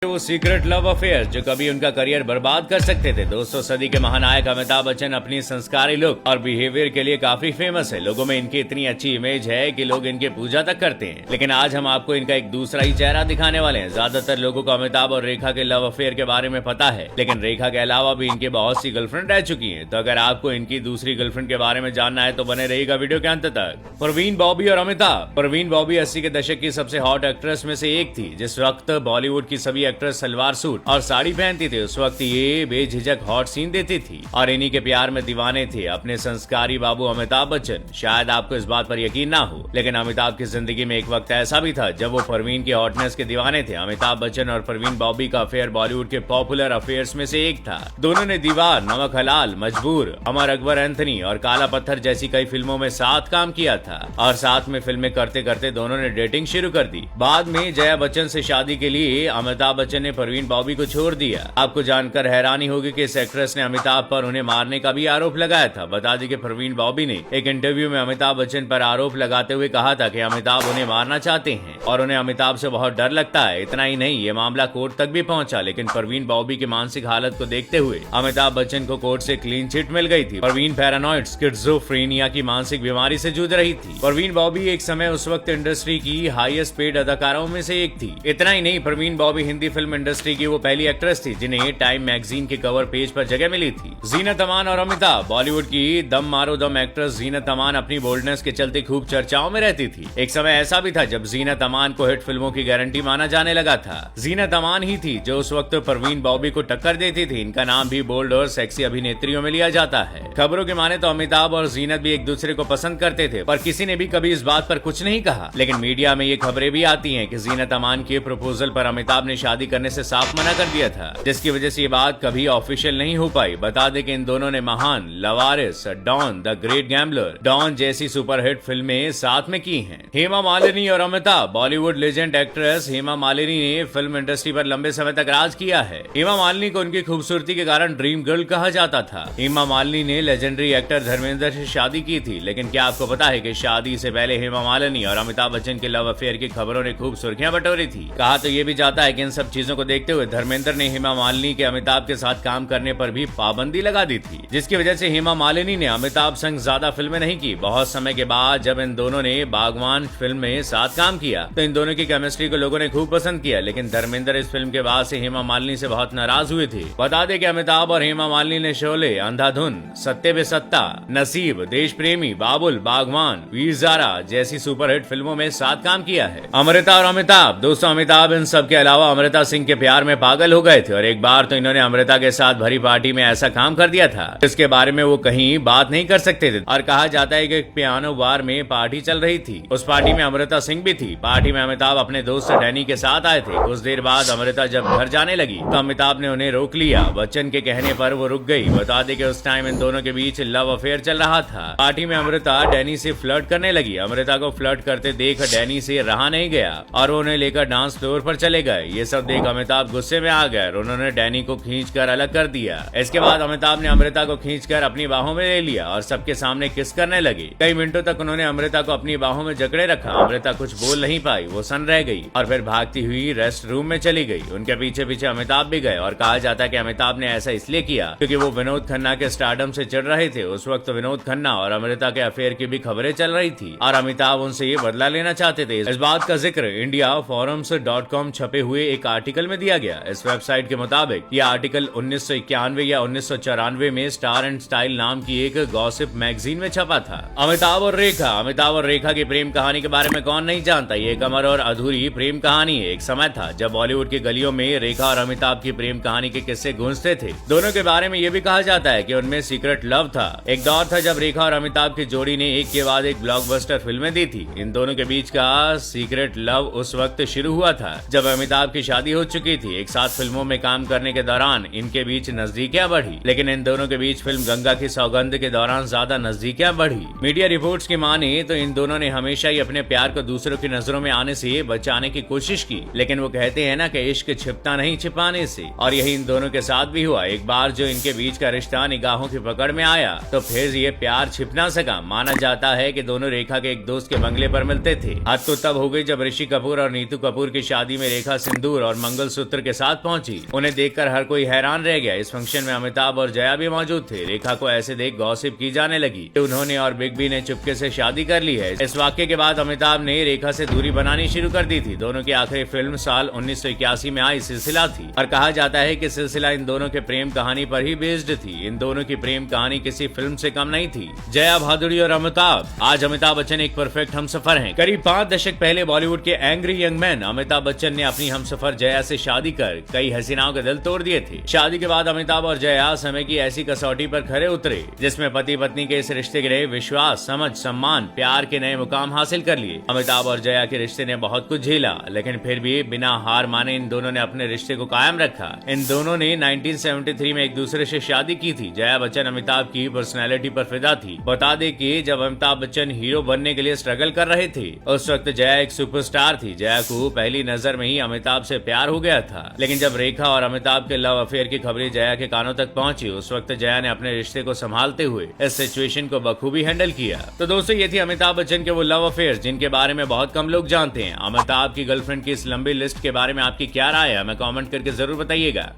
वो secret love affair जो कभी उनका करियर बर्बाद कर सकते थे। दोस्तों, सदी के महानायक अमिताभ बच्चन अपनी संस्कारी लुक और बिहेवियर के लिए काफी फेमस है। लोगों में इनकी इतनी अच्छी इमेज है कि लोग इनके पूजा तक करते हैं। लेकिन आज हम आपको इनका एक दूसरा ही चेहरा दिखाने वाले हैं। ज्यादातर लोगों को अमिताभ और रेखा के लव अफेयर के बारे में पता है, लेकिन रेखा के अलावा भी इनके बहुत सी गर्लफ्रेंड रह चुकी है। तो अगर आपको इनकी दूसरी गर्लफ्रेंड के बारे में जानना है तो बने रहिएगा वीडियो के अंत तक। परवीन बॉबी और अमिताभ। परवीन बॉबी 80 के दशक की सबसे हॉट एक्ट्रेस में से एक थी। जिस वक्त बॉलीवुड की सभी एक्ट्रेस सलवार सूट और साड़ी पहनती थी, उस वक्त ये बेझिझक हॉट सीन देती थी और इन्हीं के प्यार में दीवाने थे अपने संस्कारी बाबू अमिताभ बच्चन। शायद आपको इस बात पर यकीन ना हो, लेकिन अमिताभ की जिंदगी में एक वक्त ऐसा भी था जब वो परवीन की हॉटनेस के दीवाने थे। अमिताभ बच्चन और परवीन बॉबी का अफेयर बॉलीवुड के पॉपुलर अफेयर्स में से एक था। दोनों ने दीवार, नमक हलाल, मजबूर, अमर अकबर एंथनी और काला पत्थर जैसी कई फिल्मों में साथ काम किया था और साथ में फिल्में करते करते दोनों ने डेटिंग शुरू कर दी। बाद में जया बच्चन से शादी के लिए अमिताभ बच्चन ने परवीन बॉबी को छोड़ दिया। आपको जानकर हैरानी होगी कि इस एक्ट्रेस ने अमिताभ पर उन्हें मारने का भी आरोप लगाया था। बता दी कि परवीन बॉबी ने एक इंटरव्यू में अमिताभ बच्चन पर आरोप लगाते हुए कहा था कि अमिताभ उन्हें मारना चाहते हैं और उन्हें अमिताभ से बहुत डर लगता है। इतना ही नहीं, ये मामला कोर्ट तक भी पहुंचा, लेकिन परवीन बॉबी की मानसिक हालत को देखते हुए अमिताभ बच्चन को कोर्ट से क्लीन चिट मिल गई थी। परवीन पैरानॉइड स्किज़ोफ्रेनिया की मानसिक बीमारी से जूझ रही थी। परवीन बॉबी एक समय उस वक्त इंडस्ट्री की हाईएस्ट पेड अदाकाराओं में से एक थी। इतना ही नहीं, परवीन बॉबी हिंदी फिल्म इंडस्ट्री की वो पहली एक्ट्रेस थी जिन्हें टाइम मैगजीन के कवर पेज पर जगह मिली थी। जीनत अमान और अमिताभ। बॉलीवुड की दम मारो दम एक्ट्रेस जीनत अमान अपनी बोल्डनेस के चलते खूब चर्चाओं में रहती थी। एक समय ऐसा भी था जब जीनत अमान को हिट फिल्मों की गारंटी माना जाने लगा था। जीनत अमान ही थी जो उस वक्त परवीन बॉबी को टक्कर देती थी। इनका नाम भी बोल्ड और सेक्सी अभिनेत्रियों में लिया जाता है। खबरों की माने तो अमिताभ और जीनत भी एक दूसरे को पसंद करते थे, पर किसी ने भी कभी इस बात पर कुछ नहीं कहा। लेकिन मीडिया में ये खबरें भी आती हैं कि जीनत अमान के प्रपोजल पर अमिताभ ने शादी करने से साफ मना कर दिया था, जिसकी वजह से ये बात कभी ऑफिशियल नहीं हो पाई। बता दें कि इन दोनों ने Mahaan, Lawaaris, Don, the great gambler, Don जैसी सुपरहिट फिल्में साथ में की हैं। हेमा मालिनी और अमिताभ। बॉलीवुड लेजेंड एक्ट्रेस हेमा मालिनी ने फिल्म इंडस्ट्री पर लंबे समय तक राज किया है। हेमा मालिनी को उनकी खूबसूरती के कारण ड्रीम गर्ल कहा जाता था। हेमा मालिनी ने लेजेंडरी एक्टर धर्मेंद्र से शादी की थी, लेकिन क्या आपको पता है कि शादी से पहले हेमा मालिनी और अमिताभ बच्चन के लव अफेयर की खबरों ने खूब सुर्खियां बटोरी थी। कहा तो ये भी जाता है कि इन सब चीजों को देखते हुए धर्मेंद्र ने हेमा मालिनी के अमिताभ के साथ काम करने पर भी पाबंदी लगा दी थी, जिसकी वजह से हेमा मालिनी ने अमिताभ संग ज्यादा फिल्में नहीं की। बहुत समय के बाद जब इन दोनों ने बागवान फिल्म में साथ काम किया तो इन दोनों की केमिस्ट्री को लोगों ने खूब पसंद किया, लेकिन धर्मेंद्र इस फिल्म के बाद से हेमा मालिनी से बहुत नाराज हुए थे। बता दें कि अमिताभ और हेमा मालिनी ने शोले, अंधाधुन, सत्ते पे सत्ता, नसीब, देश प्रेमी, बाबुल, बागवान, वीर ज़ारा जैसी सुपरहिट फिल्मों में साथ काम किया है। अमृता और अमिताभ। दोस्तों, अमिताभ इन सब के अलावा अमृता सिंह के प्यार में पागल हो गए थे और एक बार तो इन्होंने अमृता के साथ भरी पार्टी में ऐसा काम कर दिया था जिसके बारे में वो कहीं बात नहीं कर सकते थे। और कहा जाता है कि पियानो बार में पार्टी चल रही थी। उस पार्टी में अमृता सिंह भी थी। पार्टी में अमिताभ अपने दोस्त डैनी के साथ आए थे। कुछ देर बाद अमृता जब घर जाने लगी तो अमिताभ ने उन्हें रोक लिया। बच्चन के कहने पर वो रुक गई। बता दें कि उस टाइम इन दोनों के बीच लव अफेयर चल रहा था। पार्टी में अमृता डैनी से फ्लर्ट करने लगी। अमृता को फ्लर्ट करते देख डैनी से रहा नहीं गया और उन्हें लेकर डांस फ्लोर पर चले गए। ये सब देख अमिताभ गुस्से में आ गए। उन्होंने डैनी को खींचकर अलग कर दिया। इसके बाद अमिताभ ने अमृता को खींचकर अपनी बाहों में ले लिया और सबके सामने किस करने लगे। कई मिनटों तक उन्होंने अमृता को अपनी बाहों में जकड़े रखा। अमृता कुछ बोल नहीं पाई, वो सन रह गई और फिर भागती हुई रेस्ट रूम में चली गई। उनके पीछे पीछे अमिताभ भी गए और कहा जाता है कि अमिताभ ने ऐसा इसलिए किया क्योंकि वो विनोद खन्ना के स्टारडम से चिढ़ रहे थे। उस वक्त विनोद खन्ना और अमृता के अफेयर की भी खबरें चल रही थी और अमिताभ उनसे ये बदला लेना चाहते थे। इस बात का जिक्र indiaforums.com छपे हुए एक आर्टिकल में दिया गया। इस वेबसाइट के मुताबिक यह आर्टिकल 1991 या 1994 में स्टार एंड स्टाइल नाम की एक गॉसिप मैगजीन में छपा था। अमिताभ और रेखा। अमिताभ और रेखा की प्रेम कहानी के बारे में कौन नहीं जानता। ये एक अमर और अधूरी प्रेम कहानी है। एक समय था जब बॉलीवुड की गलियों में रेखा और अमिताभ की प्रेम कहानी के किस्से गूंजते थे। दोनों के बारे में ये भी कहा जाता है कि उनमें सीक्रेट लव था। एक दौर था जब रेखा और अमिताभ की जोड़ी ने एक के बाद एक ब्लॉकबस्टर फिल्में दी थी। इन दोनों के बीच का सीक्रेट लव उस वक्त शुरू हुआ था जब अमिताभ की शादी हो चुकी थी। एक साथ फिल्मों में काम करने के दौरान इनके बीच नजदीकियां बढ़ी, लेकिन इन दोनों के बीच फिल्म गंगा की सौगंध के दौरान ज्यादा नजदीकियां बढ़ी। मीडिया रिपोर्ट्स की माने तो इन दोनों ने हमेशा ही अपने प्यार को दूसरों की नजरों में आने से बचाने की कोशिश की, लेकिन वो कहते हैं ना कि इश्क छिपता नहीं छिपाने से, और यही इन दोनों के साथ भी हुआ। एक बार जो इनके बीच का रिश्ता निगाहों की पकड़ में आया तो फिर ये प्यार छिप ना सका। माना जाता है कि दोनों रेखा के एक दोस्त के बंगले पर मिलते थे। हद तो तब हो गई जब ऋषि कपूर और नीतू कपूर की शादी में रेखा सिंदूर और और मंगलसूत्र के साथ पहुंची। उन्हें देखकर हर कोई हैरान रह गया। इस फंक्शन में अमिताभ और जया भी मौजूद थे। रेखा को ऐसे देख गॉसिप की जाने लगी कि उन्होंने और बिग बी ने चुपके से शादी कर ली है। इस वाक्य के बाद अमिताभ ने रेखा से दूरी बनानी शुरू कर दी थी। दोनों की आखिरी फिल्म साल 1981 में आई सिलसिला थी और कहा जाता है कि सिलसिला इन दोनों के प्रेम कहानी पर ही बेस्ड थी। इन दोनों की प्रेम कहानी किसी फिल्म से कम नहीं थी। जया भादुड़ी और अमिताभ। आज अमिताभ बच्चन एक परफेक्ट हमसफर हैं। करीब 5 दशक पहले बॉलीवुड के angry young man Amitabh Bachchan ने अपनी हमसफर जया से शादी कर कई हसीनाओं के दिल तोड़ दिए थे। शादी के बाद अमिताभ और जया समय की ऐसी कसौटी पर खरे उतरे जिसमें पति पत्नी के इस रिश्ते के लिए विश्वास, समझ, सम्मान, प्यार के नए मुकाम हासिल कर लिए। अमिताभ और जया के रिश्ते ने बहुत कुछ झेला, लेकिन फिर भी बिना हार माने इन दोनों ने अपने रिश्ते को कायम रखा। इन दोनों ने 1973 में एक दूसरे से शादी की थी। जया बच्चन अमिताभ की पर्सनैलिटी पर फिदा थी। बता दें कि जब अमिताभ बच्चन हीरो बनने के लिए स्ट्रगल कर रहे थे उस वक्त जया एक सुपरस्टार थी। जया को पहली नजर में ही अमिताभ से प्यार हो गया था, लेकिन जब रेखा और अमिताभ के लव अफेयर की खबरें जया के कानों तक पहुंची उस वक्त जया ने अपने रिश्ते को संभालते हुए इस सिचुएशन को बखूबी हैंडल किया। तो दोस्तों, ये थी अमिताभ बच्चन के वो लव अफेयर जिनके बारे में बहुत कम लोग जानते हैं। अमिताभ की गर्लफ्रेंड की इस लंबी लिस्ट के बारे में आपकी क्या राय है, हमें कमेंट करके जरूर बताइएगा।